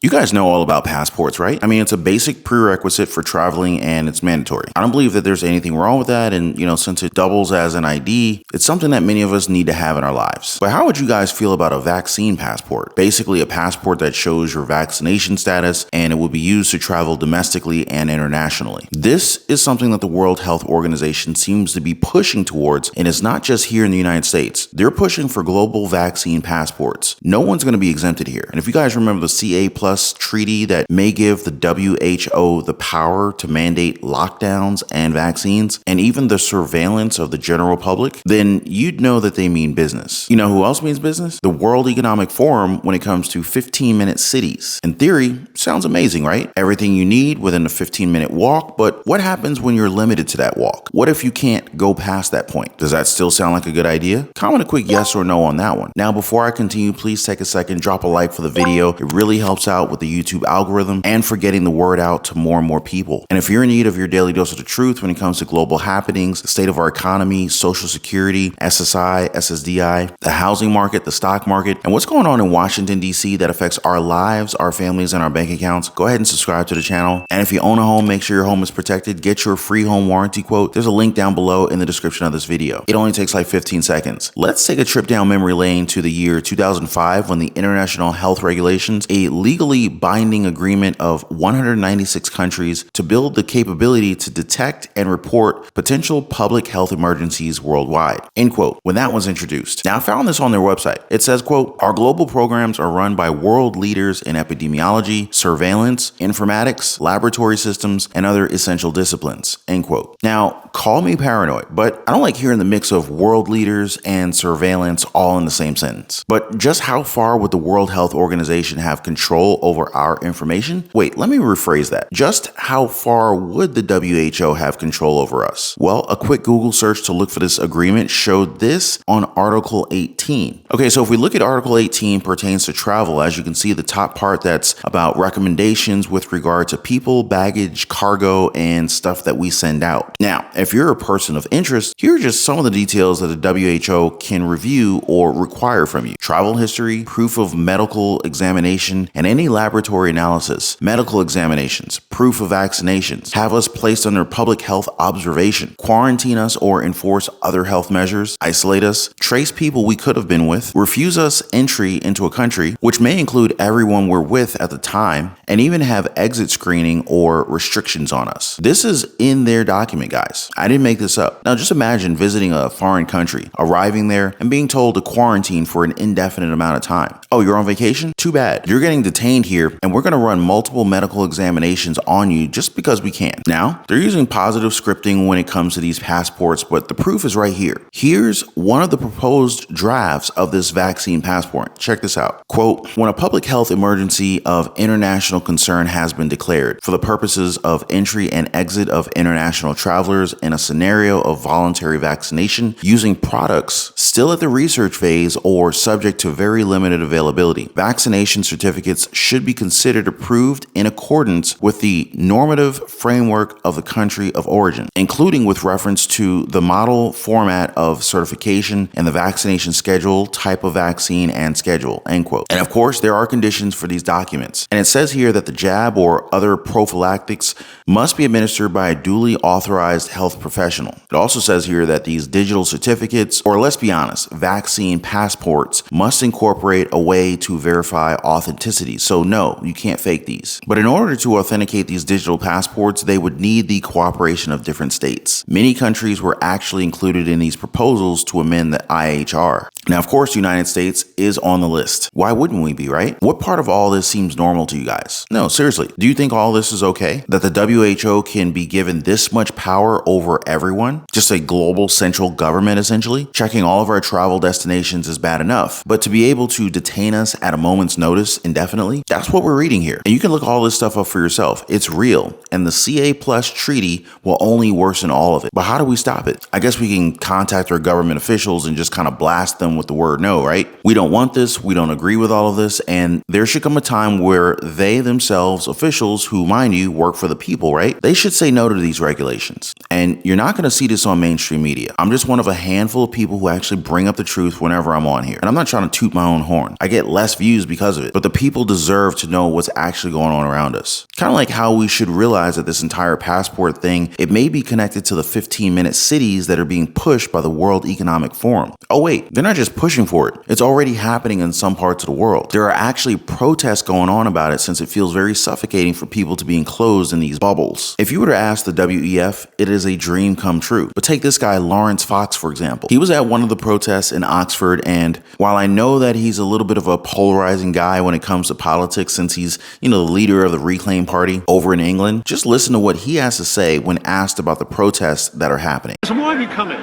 You guys know all about passports, right? I mean, it's a basic prerequisite for traveling and it's mandatory. I don't believe that there's anything wrong with that. And, since it doubles as an ID, it's something that many of us need to have in our lives. But how would you guys feel about a vaccine passport? Basically, a passport that shows your vaccination status and it will be used to travel domestically and internationally. This is something that the World Health Organization seems to be pushing towards, and it's not just here in the United States. They're pushing for global vaccine passports. No one's going to be exempted here. And if you guys remember the CA Plus treaty that may give the WHO the power to mandate lockdowns and vaccines and even the surveillance of the general public, then you'd know that they mean business. You know who else means business? The World Economic Forum when it comes to 15-minute cities. In theory, sounds amazing, right? Everything you need within a 15-minute walk, but what happens when you're limited to that walk? What if you can't go past that point? Does that still sound like a good idea? Comment a quick yes or no on that one. Now, before I continue, please take a second, drop a like for the video. It really helps out with the YouTube algorithm and for getting the word out to more and more people. And if you're in need of your daily dose of the truth when it comes to global happenings, the state of our economy, Social Security, SSI, SSDI, the housing market, the stock market, and what's going on in Washington, D.C. that affects our lives, our families, and our bank accounts, go ahead and subscribe to the channel. And if you own a home, make sure your home is protected. Get your free home warranty quote. There's a link down below in the description of this video. It only takes like 15 seconds. Let's take a trip down memory lane to the year 2005 when the International Health Regulations, a legally binding agreement of 196 countries to build the capability to detect and report potential public health emergencies worldwide, end quote, when that was introduced. Now, I found this on their website. It says, quote, our global programs are run by world leaders in epidemiology, surveillance, informatics, laboratory systems, and other essential disciplines, end quote. Now, call me paranoid, but I don't like hearing the mix of world leaders and surveillance all in the same sentence. But just how far would the World Health Organization have control over our information? Wait, let me rephrase that. Just how far would the WHO have control over us? Well, a quick Google search to look for this agreement showed this on Article 18. Okay, so if we look at Article 18 pertains to travel, as you can see the top part that's about recommendations with regard to people, baggage, cargo, and stuff that we send out. Now, if you're a person of interest, here are just some of the details that the WHO can review or require from you. Travel history, proof of medical examination, and any laboratory analysis, medical examinations, proof of vaccinations, have us placed under public health observation, quarantine us or enforce other health measures, isolate us, trace people we could have been with, refuse us entry into a country, which may include everyone we're with at the time, and even have exit screening or restrictions on us. This is in their document, guys. I didn't make this up. Now just imagine visiting a foreign country, arriving there, and being told to quarantine for an indefinite amount of time. Oh, you're on vacation? Too bad. You're getting detained here, and we're going to run multiple medical examinations on you just because we can. Now, they're using positive scripting when it comes to these passports, but the proof is right here. Here's one of the proposed drafts of this vaccine passport. Check this out. Quote, when a public health emergency of international concern has been declared for the purposes of entry and exit of international travelers in a scenario of voluntary vaccination using products still at the research phase or subject to very limited availability, vaccination certificates should be considered approved in accordance with the normative framework of the country of origin, including with reference to the model format of certification and the vaccination schedule, type of vaccine, and schedule, end quote. And of course, there are conditions for these documents. And it says here that the jab or other prophylactics must be administered by a duly authorized health professional. It also says here that these digital certificates, or let's be honest, vaccine passports, must incorporate a way to verify authenticity. So no, you can't fake these. But in order to authenticate these digital passports, they would need the cooperation of different states. Many countries were actually included in these proposals to amend the IHR. Now, of course, the United States is on the list. Why wouldn't we be, right? What part of all this seems normal to you guys? No, seriously, do you think all this is okay? That the WHO can be given this much power over everyone? Just a global central government, essentially? Checking all of our travel destinations is bad enough, but to be able to detain us at a moment's notice indefinitely, that's what we're reading here. And you can look all this stuff up for yourself. It's real, and the CA Plus treaty will only worsen all of it. But how do we stop it? I guess we can contact our government officials and just kind of blast them with the word no, right? We don't want this, we don't agree with all of this, and there should come a time where they themselves officials who, mind you, work for the people, right? They should say no to these regulations. And you're not going to see this on mainstream media. I'm just one of a handful of people who actually bring up the truth whenever I'm on here. And I'm not trying to toot my own horn. I get less views because of it, but the people deserve to know what's actually going on around us. Kind of like how we should realize that this entire passport thing, it may be connected to the 15-minute cities that are being pushed by the World Economic Forum. Oh wait, they're not just pushing for it. It's already happening in some parts of the world. There are actually protests going on about it, since it feels very suffocating for people to be enclosed in these bubbles. If you were to ask the WEF, it is a dream come true. But take this guy, Lawrence Fox, for example. He was at one of the protests in Oxford, and while I know that he's a little bit of a polarizing guy when it comes to politics, since he's, the leader of the Reclaim Party over in England, just listen to what he has to say when asked about the protests that are happening. So why have you come here?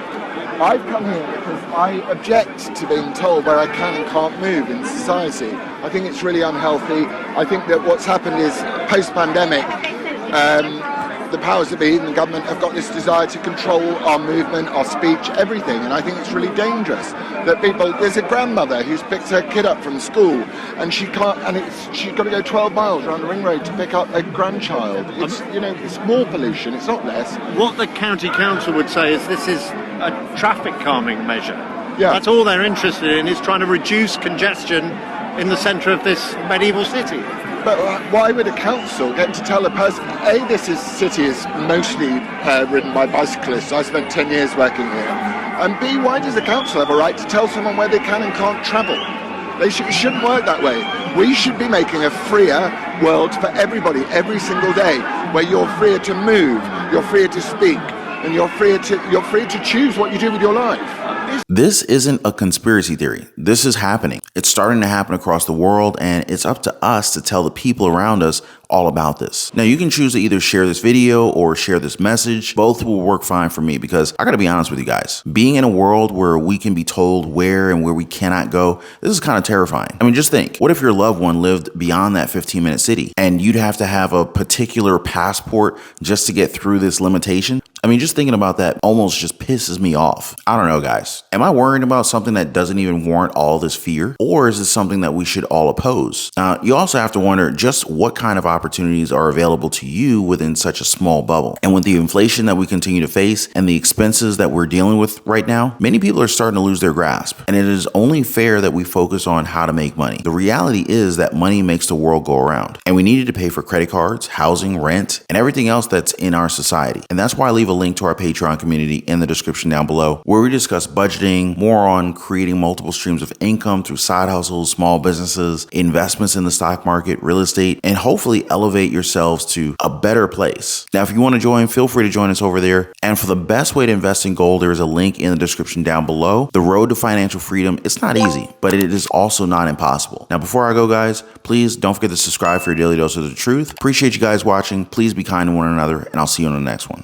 I've come here because I object to being told where I can and can't move in society. I think it's really unhealthy. I think that what's happened is post-pandemic, the powers that be in the government have got this desire to control our movement, our speech, everything, and I think it's really dangerous that there's a grandmother who's picked her kid up from school and she's got to go 12 miles around the ring road to pick up a grandchild. It's more pollution, it's not less. What the county council would say is this is a traffic calming measure. Yeah. That's all they're interested in, is trying to reduce congestion in the centre of this medieval city. But why would a council get to tell a person, A, this city is mostly ridden by bicyclists. I spent 10 years working here. And B, why does the council have a right to tell someone where they can and can't travel? It shouldn't work that way. We should be making a freer world for everybody every single day, where you're freer to move, you're freer to speak, and you're free to choose what you do with your life. This isn't a conspiracy theory. This is happening. It's starting to happen across the world, and it's up to us to tell the people around us all about this. Now, you can choose to either share this video or share this message. Both will work fine for me, because I gotta be honest with you guys. Being in a world where we can be told where and where we cannot go, this is kind of terrifying. I mean, just think, what if your loved one lived beyond that 15-minute city and you'd have to have a particular passport just to get through this limitation? I mean, just thinking about that almost just pisses me off. I don't know, guys. Am I worried about something that doesn't even warrant all this fear? Or is it something that we should all oppose? You also have to wonder just what kind of opportunities are available to you within such a small bubble. And with the inflation that we continue to face and the expenses that we're dealing with right now, many people are starting to lose their grasp. And it is only fair that we focus on how to make money. The reality is that money makes the world go around. And we needed to pay for credit cards, housing, rent, and everything else that's in our society. And that's why I leave a link to our Patreon community in the description down below, where we discuss budgeting, more on creating multiple streams of income through side hustles, small businesses, investments in the stock market, real estate, and hopefully elevate yourselves to a better place. Now, if you want to join, feel free to join us over there. And for the best way to invest in gold, there is a link in the description down below. The road to financial freedom, it's not easy, but it is also not impossible. Now, before I go, guys, please don't forget to subscribe for your daily dose of the truth. Appreciate you guys watching. Please be kind to one another, and I'll see you on the next one.